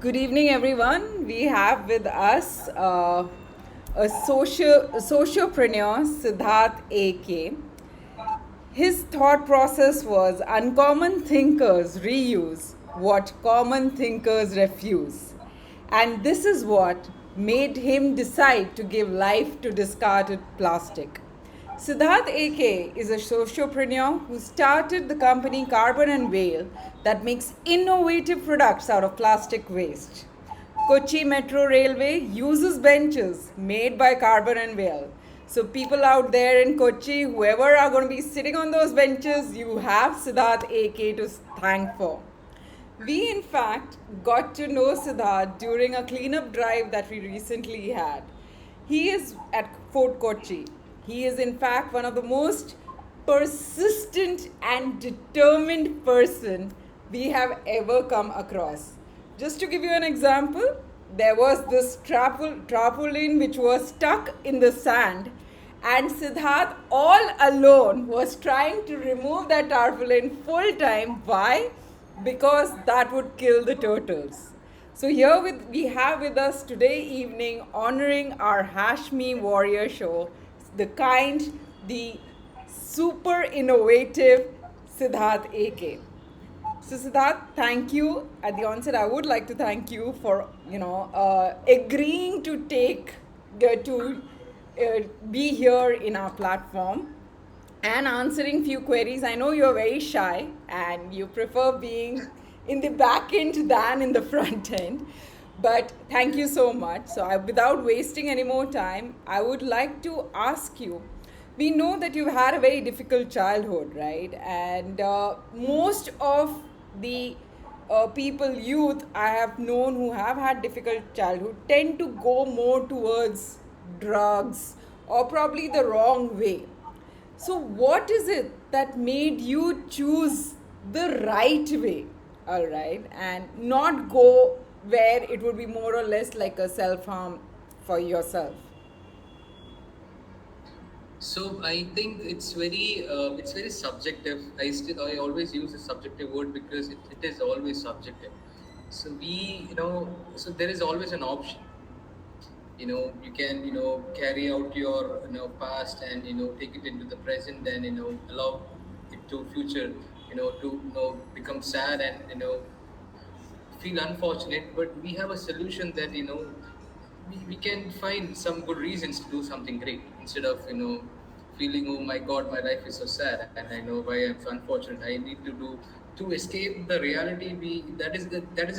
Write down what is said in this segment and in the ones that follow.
Good evening, everyone. We have with us a sociopreneur, Siddharth AK. His thought process was uncommon thinkers reuse what common thinkers refuse. And this is what made him decide to give life to discarded plastic. Siddharth AK is a sociopreneur who started the company Carbon and Whale that makes innovative products out of plastic waste. Kochi Metro Railway uses benches made by Carbon and Whale. So people out there in Kochi, whoever are going to be sitting on those benches, you have Siddharth AK to thank for. We, in fact, got to know Siddharth during a cleanup drive that we recently had. He is at Fort Kochi. He is, in fact, one of the most persistent and determined person we have ever come across. Just to give you an example, there was this tarpaulin which was stuck in the sand, and Siddharth all alone was trying to remove that tarpaulin full time. Why? Because that would kill the turtles. So we have with us today evening, honoring our Hashmi Warrior Show, the super innovative Siddharth AK. So Siddharth, thank you. At the onset, I would like to thank you for agreeing to be here in our platform and answering few queries. I know you're very shy and you prefer being in the back end than in the front end. But thank you so much. So without wasting any more time, I would like to ask you, we know that you've had a very difficult childhood, right? And most of the youth I have known who have had difficult childhood tend to go more towards drugs or probably the wrong way. So, what is it that made you choose the right way, all right, and not go where it would be more or less like a self harm for yourself? So I think it's very subjective. I always use the subjective word because it is always subjective. So so there is always an option. You can carry out your past and take it into the present and allow it to future to become sad and feel unfortunate. But we have a solution that we can find some good reasons to do something great instead of feeling, oh my god, my life is so sad and I know why I'm so unfortunate. I need to do to escape the reality. That is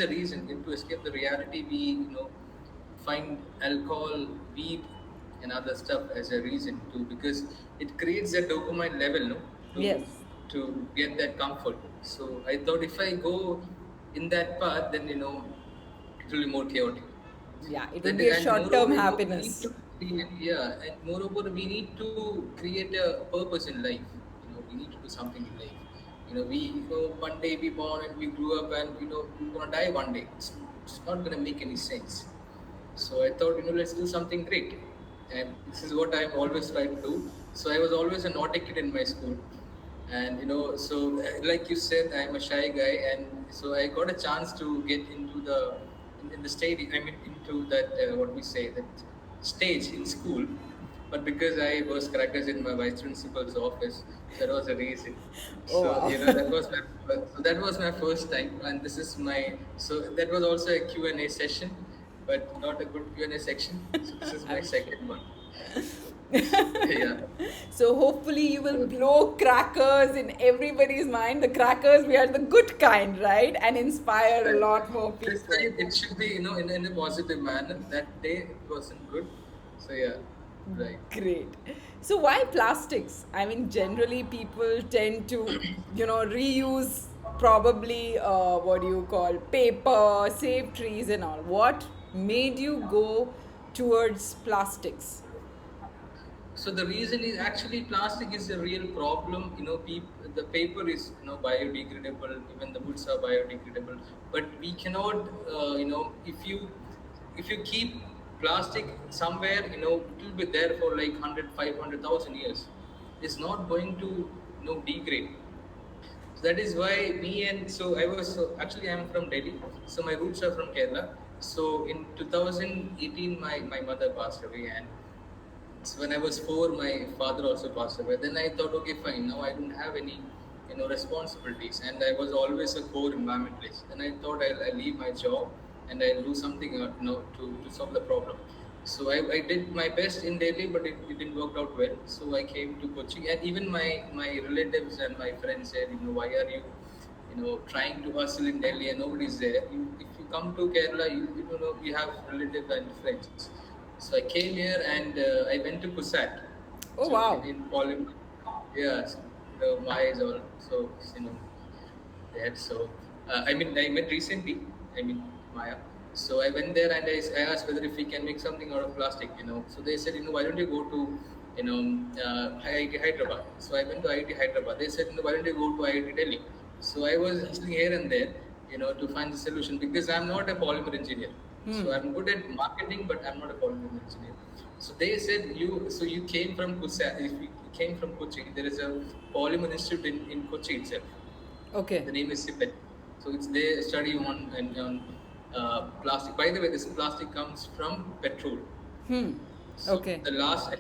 a reason. To escape the reality, we find alcohol, weed, and other stuff as a reason to, because it creates a dopamine level, no, to Yes. to get that comfort. So I thought if I go in that path, then it will be more chaotic. Yeah, it would That be a and short term moreover, we need happiness. to create, yeah, and moreover, we need to create a purpose in life. We need to do something in life. One day we born and we grew up, and we're gonna die one day. It's not gonna make any sense. So I thought, let's do something great. And this is what I've always tried to do. So I was always a naughty kid in my school. And, like you said, I'm a shy guy. And so I got a chance to get into in the stage, I mean, into that, what we say, that stage in school. But because I was crackers in my vice principal's office, that was a reason. Oh, So, wow. that was my first time. And this is so that was also a Q&A session, but not a good Q&A section. So this is my I'm sure. second one. Yeah. So hopefully you will blow crackers in everybody's mind. The crackers, we are the good kind, right? And inspire a Right. lot more This people. time it should be, in a positive manner. That day it wasn't good. So yeah, right. Great. So why plastics? I mean, generally people tend to, reuse probably what do you call paper, save trees and all. What made you go towards plastics? So the reason is actually plastic is a real problem. The paper is biodegradable. Even the woods are biodegradable. But we cannot, if you keep plastic somewhere, it will be there for like 100, 500,000 years. It's not going to degrade. that is why me and so I was so actually I'm from Delhi, so my roots are from Kerala. So in 2018, my mother passed away, and so when I was four, my father also passed away. Then I thought, okay, fine. Now I don't have any, responsibilities, and I was always a core environmentalist. Then I thought I'll leave my job and I'll do something, to solve the problem. So I did my best in Delhi, but it didn't work out well. So I came to Kochi, and even my relatives and my friends said, why are you, trying to hustle in Delhi and nobody's there. If you come to Kerala, you have relatives and friends. So I came here and I went to Kusat. Oh, So wow. in Polymer, yeah, so the Maya is all so there. So I met recently. I mean Maya. So I went there and I asked whether if we can make something out of plastic. So they said, why don't you go to IIT Hyderabad. So I went to IIT Hyderabad. They said, why don't you go to IIT Delhi? So I was hustling here and there, to find the solution because I'm not a polymer engineer. So I'm good at marketing, but I'm not a polymer engineer. So they said, you came from Kusa, if you came from Kochi, there is a polymer institute in Kochi itself. Okay. The name is CIPET. So it's they study on plastic. By the way, this plastic comes from petrol. So Okay. the last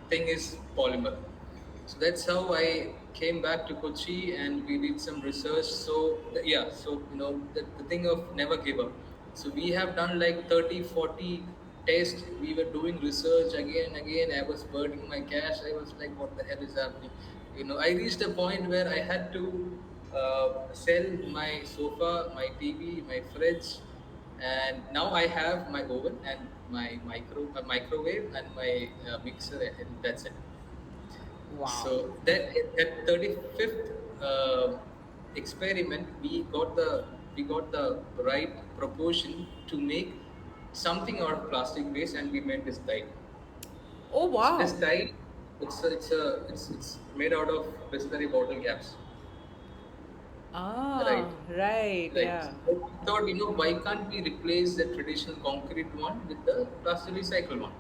thing is polymer. So that's how I came back to Kochi and we did some research. So yeah, so the thing of never give up. So we have done like 30, 40 tests. We were doing research again and again. I was burning my cash. I was like, what the hell is happening? I reached a point where I had to sell my sofa, my TV, my fridge, and now I have my oven and my microwave and my mixer, and that's it. Wow. So that 35th experiment, we got the right proportion to make something out of plastic waste, and we made this tile. Oh, So this wow. tile, it's made out of Bisleri bottle caps, Ah, right? right. Right. Yeah. So we thought, why can't we replace the traditional concrete one with the plastic recycle one?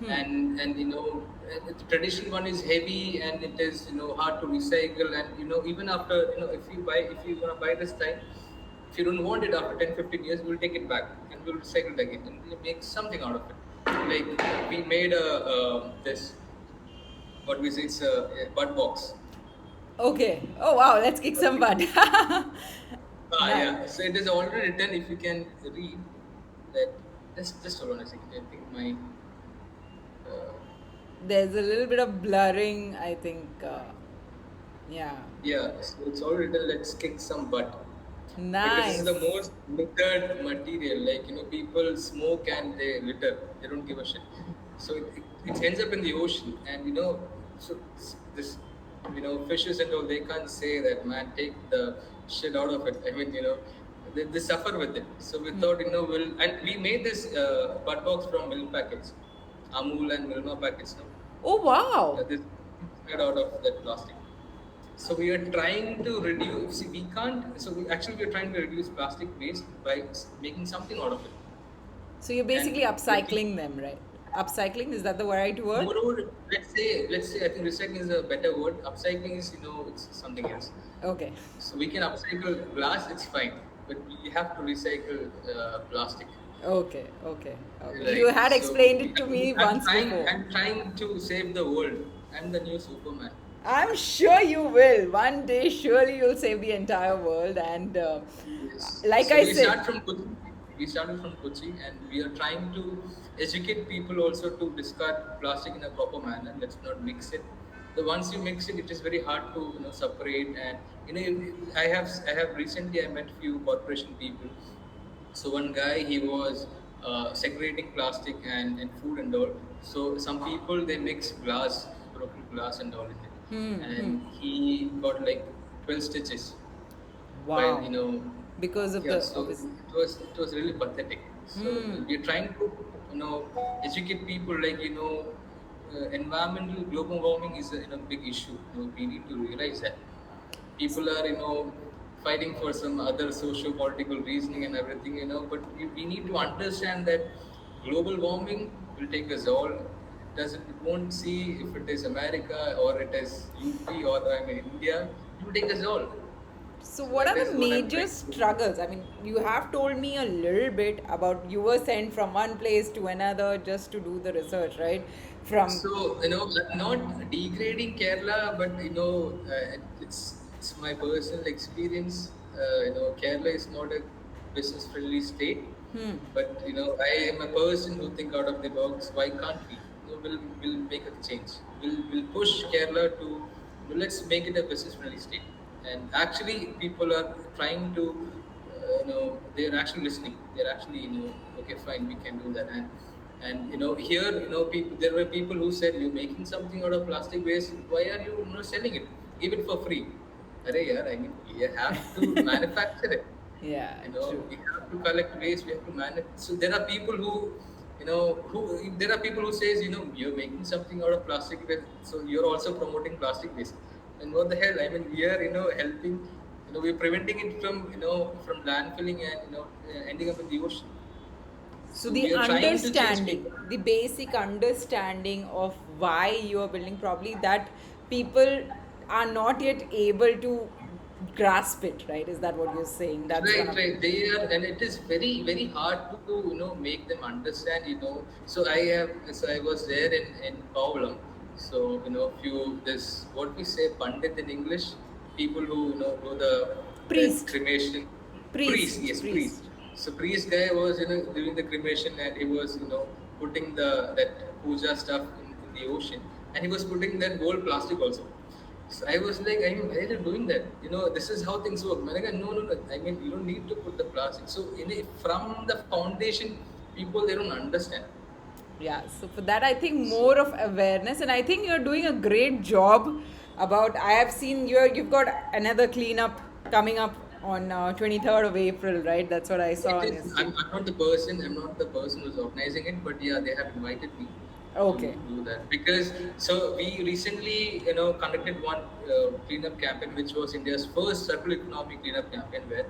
And the traditional one is heavy and it is hard to recycle, and even after if you gonna buy this time, if you don't want it after 10, 15 years, we'll take it back and we'll recycle it again and we'll make something out of it. Like we made a this what we say, it's a bud box. Okay. Oh, wow. Let's kick some butt. Nice. Yeah. So it is already written. If you can read that, just hold on a second. I think my uh, There's a little bit of blurring, I think. Yeah. yeah. So it's already written. Let's kick some butt. Because this is the Nice. most littered material. Like people smoke and they litter. They don't give a shit. So it ends up in the ocean, and so this fishes and all, they can't say that, man, take the shit out of it. I mean they suffer with it. So we thought and we made this butt box from milk packets, Amul and Milma packets. No, Oh, wow. this is made out of that plastic. So we are trying to reduce. See, we can't. So we are trying to reduce plastic waste by making something out of it. So you're basically And the thing, upcycling them, right? Upcycling, is that the right word? moreover, let's say, I think recycling is a better word. Upcycling is it's something else. Okay. So we can upcycle glass, it's fine, but we have to recycle plastic. Okay. Okay. Okay. You Right. had So explained it to me I'm once trying. before. I'm trying to save the world. I'm the new Superman. I'm sure you will. One day, surely you'll save the entire world. And Yes. like So I we said, start from Kochi. We started from Kochi, and we are trying to educate people also to discard plastic in a proper manner. Let's not mix it. The once you mix it, it is very hard to separate. And I have recently I met few corporation people. So one guy, he was segregating plastic and food and all. So some people, they mix glass, broken glass and all in it, and he got like 12 stitches while wow, because of yeah. the So obvious. it was really pathetic. So we're trying to educate people, like environmental global warming is a big issue. We need to realize that people are fighting for some other socio-political reasoning and everything, but we need to understand that global warming will take us all. It won't see if it is America or it is UP or I mean India. It will take us all. So, So what that are is the what I'm major trying to do. struggles? I mean, you have told me a little bit about you were sent from one place to another just to do the research, right? From So, I'm not degrading Kerala, but it's my personal experience. Kerala is not a business-friendly state, but I am a person who think out of the box. Why can't we? We'll make a change. We'll push Kerala to let's make it a business-friendly state. And actually, people are trying to they're actually listening. They're actually okay, fine, we can do that. And here people, there were people who said, you're making something out of plastic waste, why are you not selling it, give it for free. Arey yaar, I mean, you have to manufacture it. yeah, true. We have to collect waste, we have to manage. So there are people who who there are people who says, you're making something out of plastic waste, so you're also promoting plastic waste. And what the hell, I mean, we are helping, we're preventing it from from landfilling and ending up in the ocean. So So the we are trying to change understanding, people. the basic understanding of why you are building, probably that people are not yet able to grasp it, right? Is that what you're saying? That's one Right, of right. They are, and it is very, very hard to make them understand. So I was there in Pawalam. So few this what we say pandit in English, people who do the that priest, cremation, priest, yes, priest. priest. So priest guy was doing the cremation, and he was putting the that puja stuff in the ocean, and he was putting that gold plastic also. So I was like, I mean, why are you doing that? This is how things work. Man, like, no, no, no. I mean, you don't need to put the plastic. So from the foundation, people they don't understand. Yeah, so for that, I think So more of awareness, and I think you're doing a great job about. I have seen you've got another cleanup coming up on 23rd of April, right? That's what I it saw on your is. street. I'm not the person. I'm not the person who's organizing it. But yeah, they have invited me to Okay. do that because so we recently conducted one cleanup campaign, which was India's first circular economy cleanup campaign, where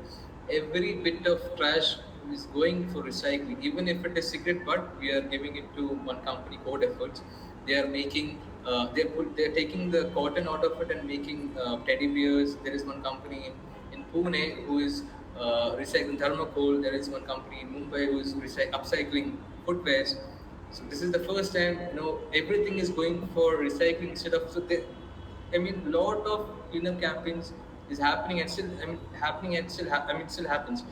every bit of trash is going for recycling, even if it is cigarette butt. We are giving it to one company, Code Efforts. They are making. They're taking the cotton out of it and making teddy bears. There is one company in Pune who is recycling thermocol. There is one company in Mumbai who is upcycling footwears. So this is the first time everything is going for recycling instead of I mean, lot of cleanup campaigns is happening and still I mean happening and still I mean it still happens.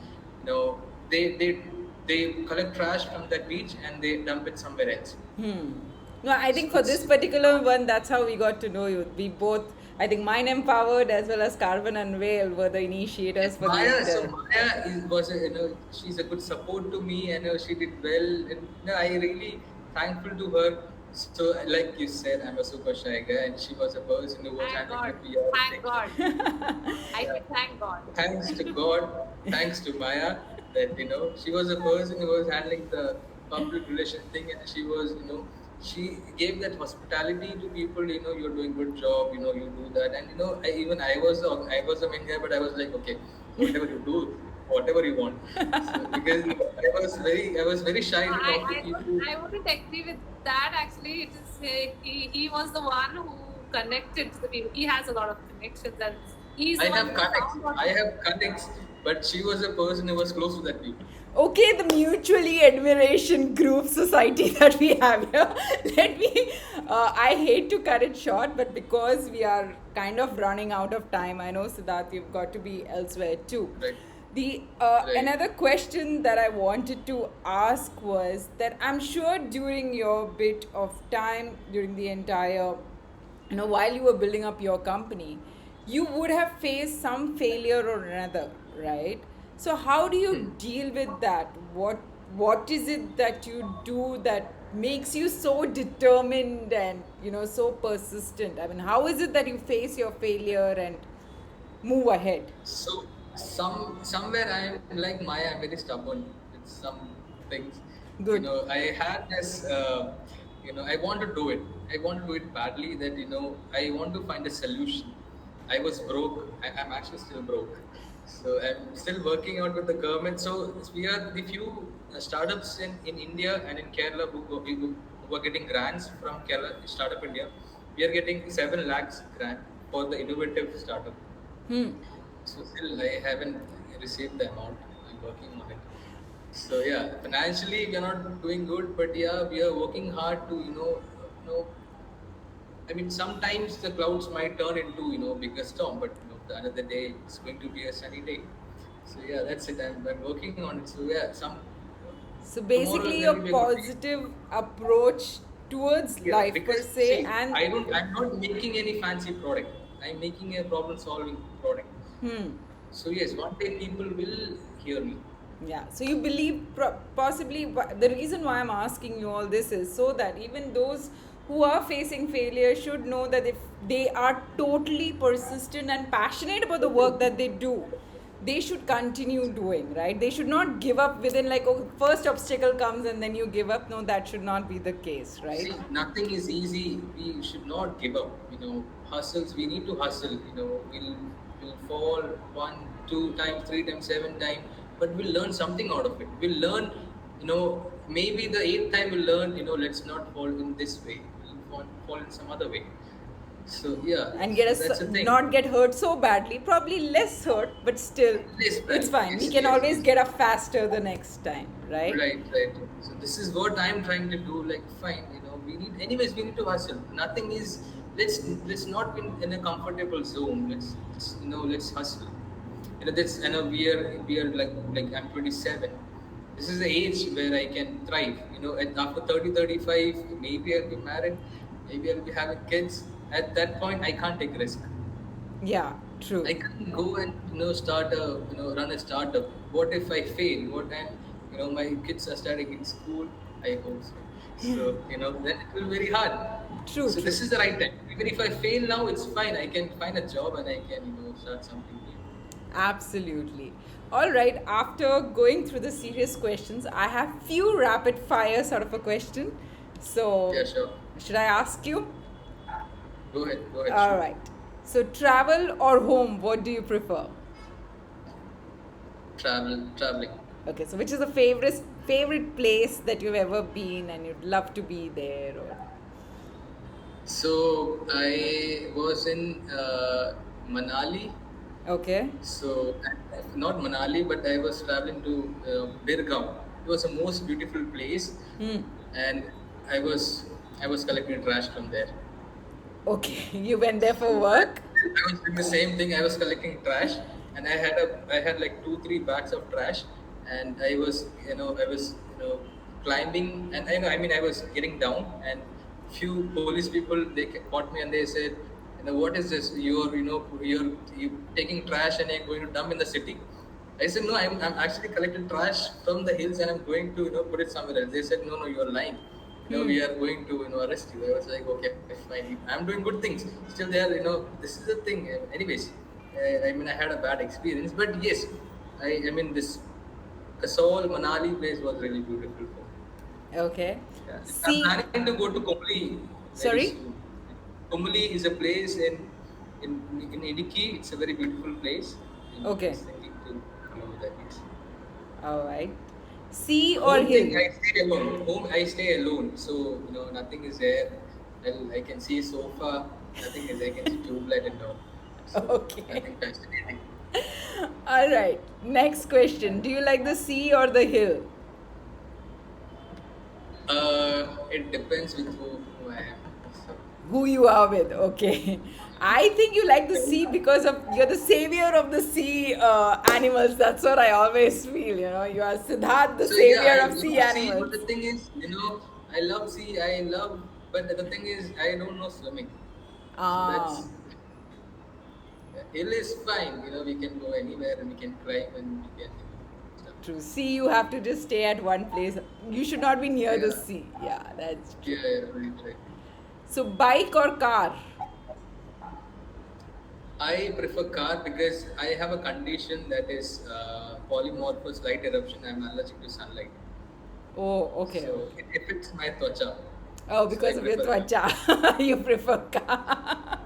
They collect trash from that beach and they dump it somewhere else. No, I So think for this particular one, that's how we got to know you. We both, I think Mine Empowered as well as Carbon and Whale were the initiators Yes, for the Maya. So entire. Maya was she's a good support to me, and she did well, and I really thankful to her. So like you said, I'm a super shy guy, and she was a person who was Thank handling the God. PR Thank thing. God. I Yeah. said thank God. Thanks to God, thanks to Maya, that she was a person who was handling the public relation thing, and she was she gave that hospitality to people. You're doing good job. You do that, and I was a main guy, but I was like, okay, whatever you do, whatever you want. So because I was very shy No, to talk to people. I wouldn't agree with that actually. It is he was the one who connected to the people. He has a lot of connections and he's I the one have who connects. found what I have connects, but she was a person who was close to that people. Okay, the mutually admiration group society that we have here. Let me, I hate to cut it short, but because we are kind of running out of time, I know Siddharth, you've got to be elsewhere too. Right. The Right. another question that I wanted to ask was that I'm sure during your bit of time, during the entire, while you were building up your company, you would have faced some failure or another, right? So how do you Hmm. deal with that? What is it that you do that makes you so determined and so persistent? I mean, how is it that you face your failure and move ahead? So somewhere I'm like Maya, I'm very stubborn with some things. Good. I had this. I want to do it. I want to do it badly. That I want to find a solution. I was broke. I'm actually still broke. So I'm still working out with the government. So we are the few startups in India and in Kerala who are getting grants from Kerala Startup India. We are getting 7 lakhs grant for the innovative startup. So still I haven't received the amount. I'm working on it. So yeah, financially we are not doing good, but yeah, we are working hard to I mean, sometimes the clouds might turn into bigger storm, but the another day it's going to be a sunny day. So yeah, that's it. I'm working on it. So yeah, So tomorrow is basically, going your to be a good day. positive approach towards Yeah, life per because se, see, and I'm not making any fancy product. I'm making a problem-solving product. hmm, So yes, one day people will hear me. yeah. So you believe possibly the reason why I'm asking you all this is so that even those who are facing failure should know that if they are totally persistent and passionate about the work that they do, they should continue doing, right? They should not give up within like, oh, first obstacle comes and then you give up. No, that should not be the case, right? See, nothing is easy. We should not give up. Hustles. We need to hustle. We'll fall one, two times, three times, seven times, but we'll learn something out of it. We'll learn. Maybe the eighth time we'll learn. Let's not fall in this way. We'll fall in some other way. So yeah. And get So us that's the thing. not get hurt so badly, probably less hurt, but still Yes, it's man. fine. We Yes, can yes, always yes. get up faster the next time, right? Right, right. So this is what I'm trying to do. Like, fine, we need to hustle. Nothing is. Let's not be in a comfortable zone. Let's hustle. That's. We are like I'm 27. This is the age where I can thrive. And after 30, 35, maybe I'll be married. Maybe I'll be having kids. At that point, I can't take risk. Yeah, true. I can't go and start a run a startup. What if I fail? What and my kids are starting in school. I hope so. So then it will be very hard. True, So true. this is the right time. Even if I fail now, it's fine. I can find a job and I can start something new. Absolutely. All right, after going through the serious questions, I have few rapid fire sort of a question. So, Yeah, sure. should I ask you? Go ahead. Go ahead. All Shoot. right. So, travel or home, what do you prefer? Traveling. Okay, so which is the favorite place that you've ever been and you'd love to be there? Or So I was in Manali. okay, So not Manali, but I was traveling to Birgaon. It was the most beautiful place, hmm. and I was I was collecting trash from there. Okay, you went there for So work. I was doing the same thing. I was collecting trash, and I had like 2-3 bags of trash, and I was climbing, and I was getting down, and few police people they caught me and they said, what is this? You taking trash and you're going to dump in the city. I said, no, I'm actually collecting trash from the hills and I'm going to put it somewhere else. They said, no, you're lying. Hmm. We are going to arrest you. I was like, okay, fine. I'm doing good things. Still, there, this is the thing. Anyways, I had a bad experience, but yes, this Kasol Manali place was really beautiful for me. Okay. Yeah. I'm See, planning to go to Komli very sorry. soon. Komli is a place in Idiki. It's a very beautiful place. I'm Okay. just thinking to go that place. All right. Sea or Home thing, hill? I stay alone. Home, I stay alone. So nothing is there. I can see sofa. Nothing is. I can see tube light and all. So Okay. nothing fascinating. All right. Next question. Do you like the sea or the hill? It depends with who I am. So, Who you are with? Okay. I think you like the sea because of you're the savior of the sea animals. That's what I always feel. You are Siddharth, the So yeah, savior I of sea love sea, but animals. the thing is, I love sea. But the thing is, I don't know swimming. So Ah, that's hill is fine. We can go anywhere and we can climb and we can stuff. true. Sea, you have to just stay at one place. You should not be near the Yeah, sea. Yeah, that's yeah, true. right, right. So, bike or car? I prefer car because I have a condition that is polymorphous light eruption. I'm allergic to sunlight, Oh, okay, so okay. it affects my twacha. Oh, So I because of your prefer car. twacha, you prefer car.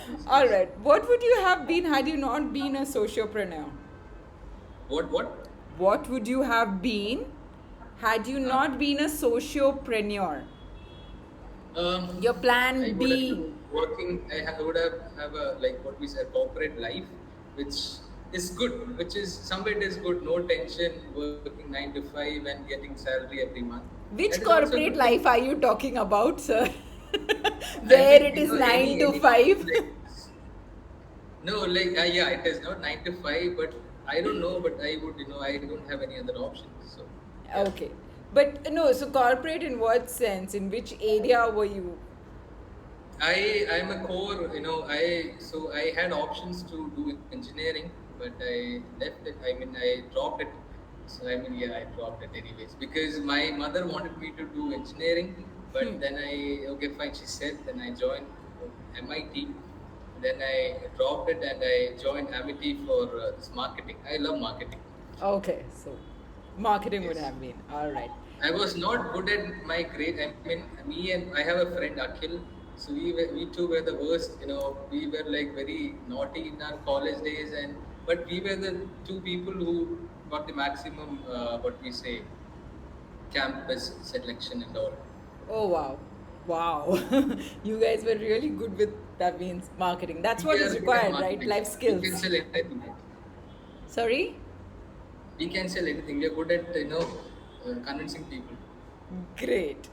Yes, All yes. right. What would you have been had you not been a sociopreneur? What? What would you have been had you Uh, not been a sociopreneur? Your I plan would have been being. working. I would have a like what we say corporate life, which is good, which is somewhere it is good. No tension, working 9 to 5 and getting salary every month. That Which is also a good corporate thing. life are you talking about, sir? I Where mean, it is any 9 to any 5? like no, like yeah, it is not 9 to 5, but I don't know, but I would, I don't have any other options. So yeah. Okay. But no, so corporate in what sense? In which area were you? I'm a core, I had options to do engineering, but I left it. I mean, I dropped it. So I mean, yeah, I dropped it anyways because my mother wanted me to do engineering, but then okay, fine. She said, then I joined MIT. Then I dropped it and I joined Amity for this marketing. I love marketing. Okay, so marketing would Yes. have been. All right. I was not good at my grade. I mean, me and I have a friend Akhil. So we two were the worst. We were like very naughty in our college days, but we were the two people who got the maximum what we say campus selection and all. Oh, wow. Wow. You guys were really good with that means marketing. That's We what are is good at required, right? marketing. Life We can skills. sell anything. Sorry? We can sell anything. We are good at convincing people. Great.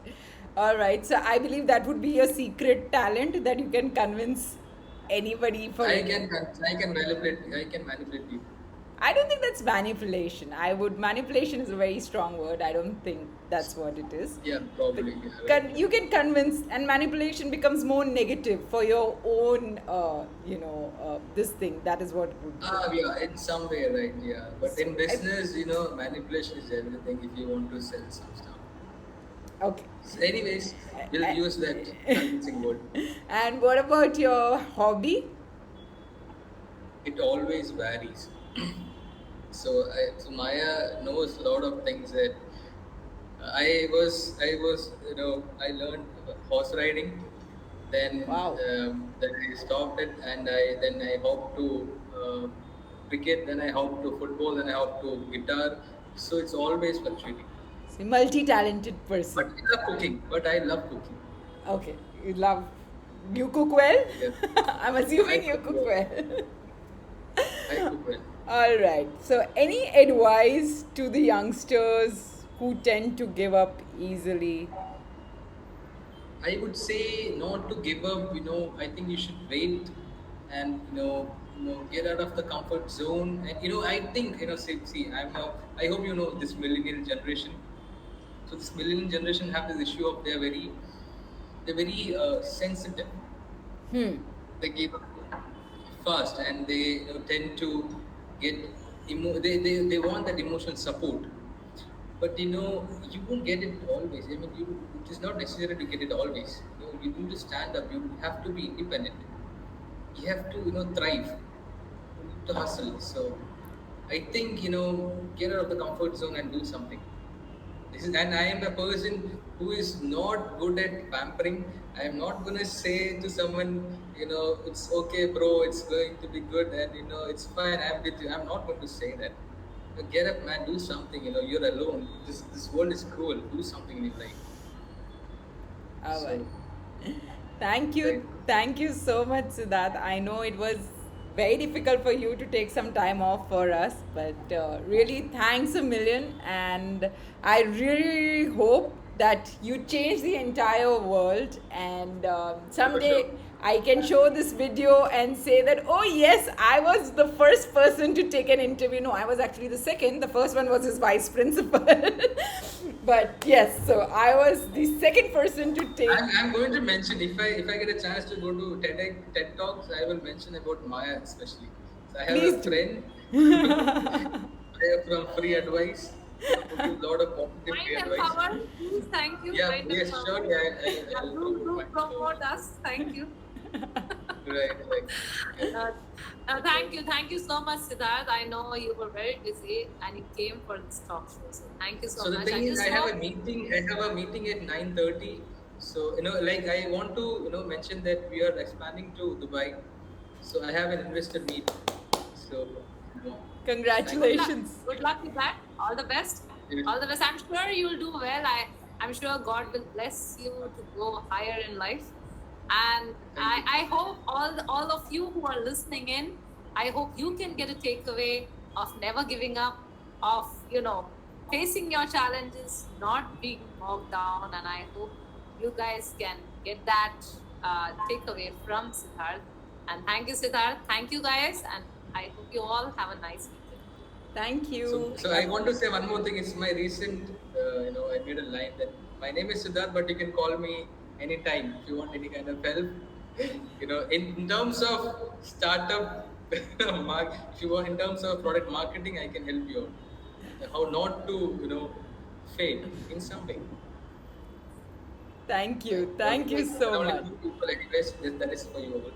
All right. So I believe that would be your secret talent that you can convince anybody for I any. can I can manipulate. I can manipulate people. I don't think that's manipulation. Manipulation is a very strong word. I don't think that's what it is. Yeah, But probably. Yeah, right. you can convince, and manipulation becomes more negative for your own, this thing. That is what would. Yeah, in some way, right? Yeah, but So in business, manipulation is everything if you want to sell some stuff. okay. So anyways, we'll use that convincing word. And what about your hobby? It always varies. So Maya knows a lot of things that I learned horse riding. Wow. Then I stopped it, and I hopped to cricket. Then I hopped to football. Then I hopped to guitar. So it's always fluctuating. So multi-talented But person. I love cooking. But I love cooking. Okay. You cook well? Yeah, I'm I assuming you cook cook well. well. I cook well. All right. So, any advice to the youngsters who tend to give up easily? I would say not to give up. I think you should wait and get out of the comfort zone. And I think see, I hope you know this millennial generation. So this millennial generation have this issue of they're very sensitive. Hmm. They give up fast and they tend to get they want that emotional support. But you won't get it always. I mean, it is not necessary to get it always. You need to stand up. You have to be independent. You have to thrive. You need to hustle. So I think get out of the comfort zone and do something. And I am a person who is not good at pampering. I am not gonna say to someone, it's okay, bro, it's going to be good, and it's fine, I'm with you. I'm not going to say that. Get up, man, do something. You're alone. This world is cruel. Do something in your life. All right. So, Thank right. you. Thank you so much, Siddharth. I know it was very difficult for you to take some time off for us, but really thanks a million. And I really hope that you change the entire world. And For sure. someday I can show this video and say that, oh, yes, I was the first person to take an interview. No, I was actually the second. The first one was his vice principal. But yes, so I was the second person to take. I'm going to mention if I get a chance to go to TED Talks, I will mention about Maya especially. So I have Please a do. friend. I have from free advice. Who gives a lot of positive free Mind advice. Empowered, please, thank you. Yeah, Mind yes, sure. Empowered. Yeah, I'll Do promote mine. promote us. Thank you. Right. Yeah. Thank you so much, Siddharth. I know you were very busy and you came for this talk show. So thank you so So the much. thing I is, just I have hope a meeting. I have a meeting at 9:30. So like I want to mention that we are expanding to Dubai. So I have an investor meet. So thank you. good luck. Congratulations. Good luck with that. All the best. Yes. All the best. I'm sure you'll do well. I'm sure God will bless you to go higher in life. And Thank you. I hope all of you who are listening in I hope you can get a takeaway of never giving up, of, facing your challenges, not being bogged down. And I hope you guys can get that takeaway from Siddharth. And thank you, Siddharth. Thank you, guys. And I hope you all have a nice weekend. Thank So, you. so I want to say one more thing. It's my recent, I made a line that my name is Siddharth, but you can call me anytime if you want any kind of help. In terms of startup, if you want, in terms of product marketing, I can help you out. How not to, fail in some way. Thank Right. you. Thank you There so are only much. two people, anyways. That is for you all.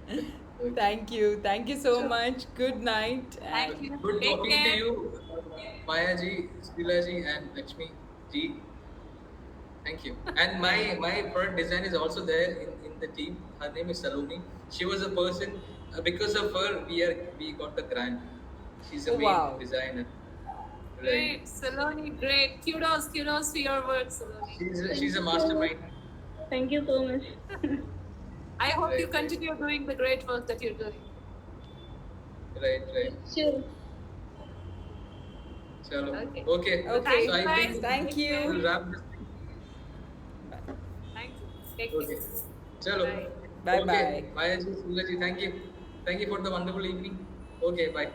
Okay. Thank you. Thank you so Sure. much. Good night. Thank And you. Good Take talking to care. you, Maya ji, Srila ji, and Lakshmi ji. Thank you. And my product design is also there in the team. Her name is Saloni. She was a person, because of her we got the grant. She's the oh, main wow. designer. Right. Great. Saloni, great. Kudos to your work, Saloni. She's a mastermind. Thank you so much. I hope you Right. continue doing the great work that you're doing. Right. Sure. Chalo. Okay. Okay. Okay. So I Guys, think Thank take care. you. we'll wrap this thing. Thank you. Take Okay. care. Chalo. Bye. Bye Okay. bye. Maya ji, Srila ji, thank you. Thank you for the wonderful evening. Okay. Bye.